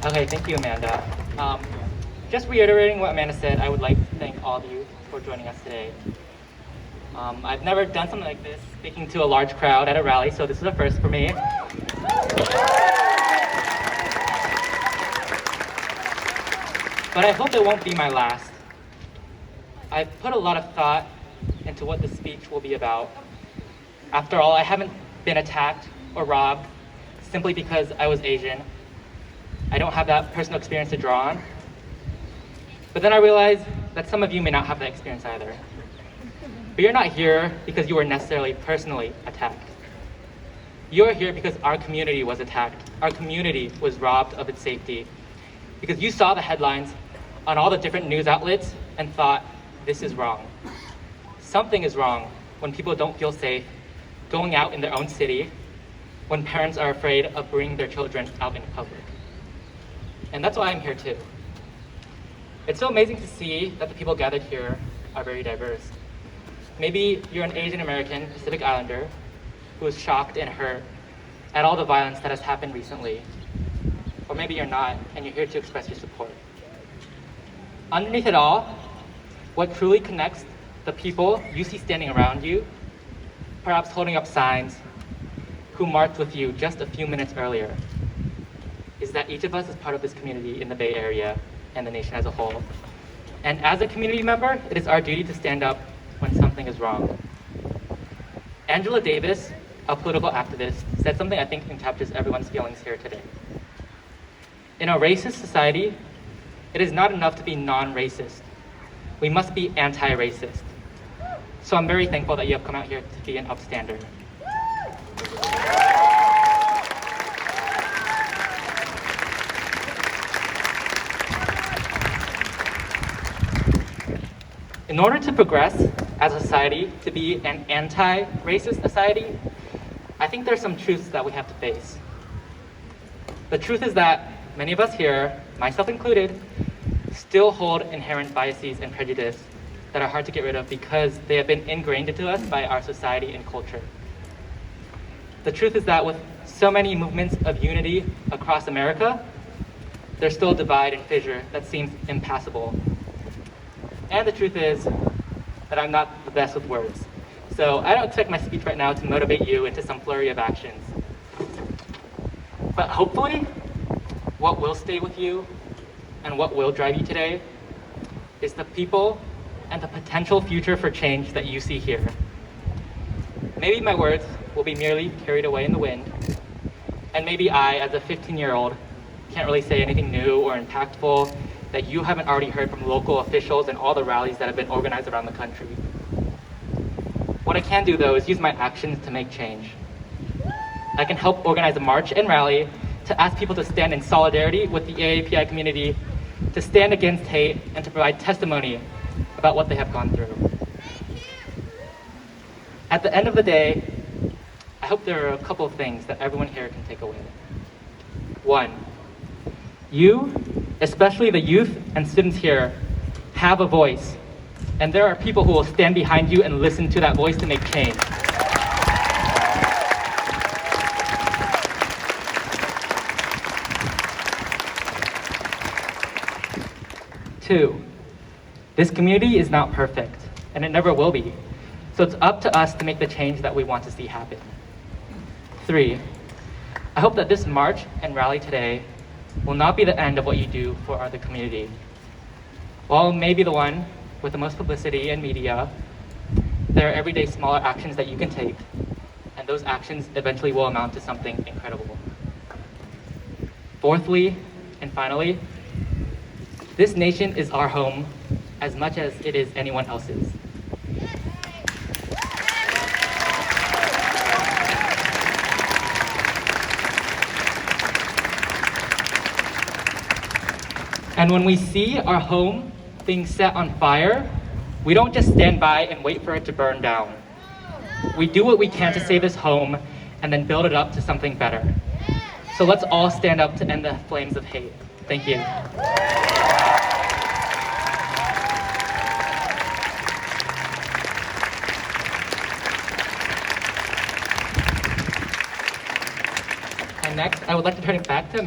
Okay, thank you, Amanda. Just reiterating what Amanda said, I would like to thank all of you for joining us today. I've never done something like this, speaking to a large crowd at a rally, so this is a first for me. But I hope it won't be my last. I've put a lot of thought into what this speech will be about. After all, I haven't been attacked or robbed simply because I was Asian. I don't have that personal experience to draw on. But then I realized that some of you may not have that experience either. But you're not here because you were necessarily personally attacked. You're here because our community was attacked. Our community was robbed of its safety. Because you saw the headlines on all the different news outlets and thought, this is wrong. Something is wrong when people don't feel safe going out in their own city, when parents are afraid of bringing their children out in public. And that's why I'm here too. It's so amazing to see that the people gathered here are very diverse. Maybe you're an Asian American Pacific Islander who is shocked and hurt at all the violence that has happened recently. Or maybe you're not, and you're here to express your support. Underneath it all, what truly connects the people you see standing around you, perhaps holding up signs, who marched with you just a few minutes earlier, is that each of us is part of this community in the Bay Area and the nation as a whole. And as a community member, it is our duty to stand up when something is wrong. Angela Davis, a political activist, said something I think captures everyone's feelings here today. In a racist society, it is not enough to be non-racist. We must be anti-racist. So I'm very thankful that you have come out here to be an upstander. In order to progress as a society to be an anti-racist society, I think there's some truths that we have to face. The truth is that many of us here, myself included, still hold inherent biases and prejudice that are hard to get rid of because they have been ingrained into us by our society and culture. The truth is that with so many movements of unity across America, there's still a divide and fissure that seems impassable. And the truth is that I'm not the best with words. So I don't expect my speech right now to motivate you into some flurry of actions. But hopefully, what will stay with you and what will drive you today is the people and the potential future for change that you see here. Maybe my words will be merely carried away in the wind, and maybe I, as a 15-year-old, can't really say anything new or impactful that you haven't already heard from local officials and all the rallies that have been organized around the country. What I can do, though, is use my actions to make change. I can help organize a march and rally to ask people to stand in solidarity with the AAPI community, to stand against hate, and to provide testimony about what they have gone through. At the end of the day, I hope there are a couple of things that everyone here can take away. One, you, especially the youth and students here, have a voice, and there are people who will stand behind you and listen to that voice to make change. Two, this community is not perfect, and it never will be. So it's up to us to make the change that we want to see happen. Three, I hope that this march and rally today will not be the end of what you do for the community. While it may be the one with the most publicity and media, there are everyday smaller actions that you can take, and those actions eventually will amount to something incredible. Fourthly, and finally, this nation is our home as much as it is anyone else's. And when we see our home being set on fire, we don't just stand by and wait for it to burn down. We do what we can to save this home and then build it up to something better. So let's all stand up to end the flames of hate. Thank you. And next, I would like to turn it back to